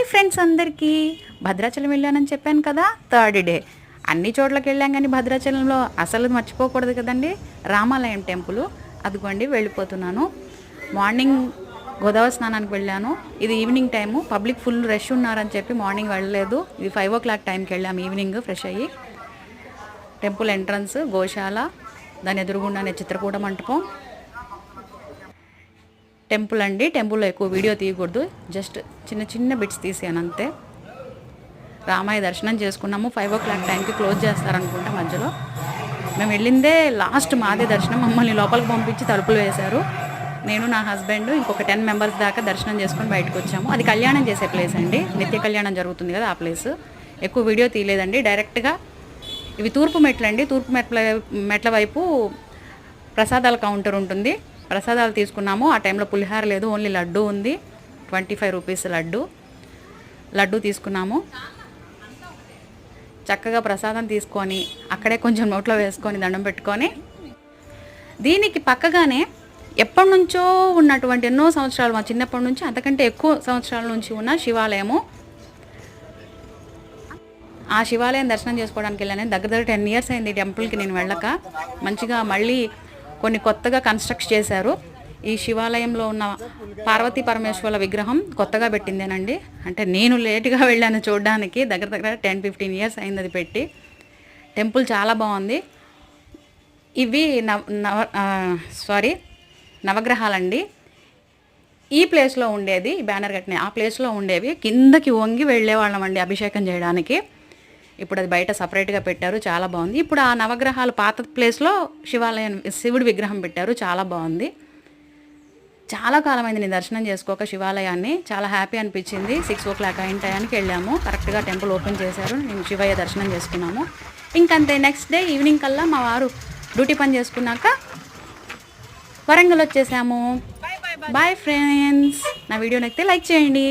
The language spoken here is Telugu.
హాయ్ ఫ్రెండ్స్ అందరికీ భద్రాచలం వెళ్ళానని చెప్పాను కదా, థర్డ్ డే. అన్ని చోట్లకి వెళ్ళాం కానీ భద్రాచలంలో అసలు మర్చిపోకూడదు కదండి, రామాలయం టెంపుల్. అదిగోండి వెళ్ళిపోతున్నాను. మార్నింగ్ గోదావరి స్నానానికి వెళ్ళాను. ఇది evening time, public full rush ఉన్నారని చెప్పి మార్నింగ్ వెళ్ళలేదు. ఇది 5 o'clock టైంకి వెళ్ళాము ఈవినింగ్ ఫ్రెష్ అయ్యి. టెంపుల్ ఎంట్రన్స్ గోశాల, దాని ఎదురుగుండానే చిత్రకూట మంటపం. టెంపుల్ అండి, టెంపుల్లో ఎక్కువ వీడియో తీయకూడదు, జస్ట్ చిన్న చిన్న బిట్స్ తీసాను అంతే. రామయ్య దర్శనం చేసుకున్నాము. 5 o'clock టైంకి క్లోజ్ చేస్తారనుకుంటా మధ్యలో. మేము వెళ్ళిందే లాస్ట్ మాదే దర్శనం. మమ్మల్ని లోపలికి పంపించి తలుపులు వేశారు. నేను నా హస్బెండ్ ఇంకొక 10 members దాకా దర్శనం చేసుకొని బయటకు వచ్చాము. అది కళ్యాణం చేసే ప్లేస్ అండి, నిత్య కళ్యాణం జరుగుతుంది కదా ఆ ప్లేస్. ఎక్కువ వీడియో తీయలేదండి. డైరెక్ట్గా ఇవి తూర్పు మెట్లు అండి. తూర్పు మెట్ల వైపు ప్రసాదాల కౌంటర్ ఉంటుంది. ప్రసాదాలు తీసుకున్నాము. ఆ టైంలో పులిహార లేదు, ఓన్లీ లడ్డు ఉంది. 25 rupees లడ్డు తీసుకున్నాము. చక్కగా ప్రసాదం తీసుకొని అక్కడే కొంచెం నోట్లో వేసుకొని దండం పెట్టుకొని, దీనికి పక్కగానే ఎప్పటి నుంచో ఉన్నటువంటి ఎన్నో సంవత్సరాలు, మా చిన్నప్పటి నుంచి అంతకంటే ఎక్కువ సంవత్సరాల నుంచి ఉన్న శివాలయము. ఆ శివాలయం దర్శనం చేసుకోవడానికి వెళ్ళాను. దగ్గర 10 years అయింది టెంపుల్కి నేను వెళ్ళక. మంచిగా మళ్ళీ కొన్ని కొత్తగా కన్స్ట్రక్ట్ చేశారు. ఈ శివాలయంలో ఉన్న పార్వతీ పరమేశ్వరుల విగ్రహం కొత్తగా పెట్టిందేనండి. అంటే నేను లేటుగా వెళ్ళాను చూడడానికి. దగ్గర 10-15 years అయింది అది పెట్టి. టెంపుల్ చాలా బాగుంది. ఇవి నవగ్రహాలండి. ఈ ప్లేస్లో ఉండేది, బ్యానర్ కట్టిన ఆ ప్లేస్లో ఉండేవి. కిందకి వంగి వెళ్ళేవాళ్ళం అండి అభిషేకం చేయడానికి. ఇప్పుడు అది బయట సపరేట్గా పెట్టారు, చాలా బాగుంది. ఇప్పుడు ఆ నవగ్రహాలు పాత ప్లేస్లో శివాలయం శివుడి విగ్రహం పెట్టారు, చాలా బాగుంది. చాలా కాలమైంది నేను దర్శనం చేసుకోక శివాలయాన్ని. చాలా హ్యాపీ అనిపించింది. 6 o'clock అయిన టయానికి వెళ్ళాము. కరెక్ట్గా టెంపుల్ ఓపెన్ చేశారు. నేను శివయ్య దర్శనం చేసుకున్నాము. ఇంకంతే. నెక్స్ట్ డే ఈవినింగ్ కల్లా మా వారు డ్యూటీ పని చేసుకున్నాక వరంగల్ వచ్చేసాము. Bye friends. నా వీడియో నచ్చితే లైక్ చేయండి.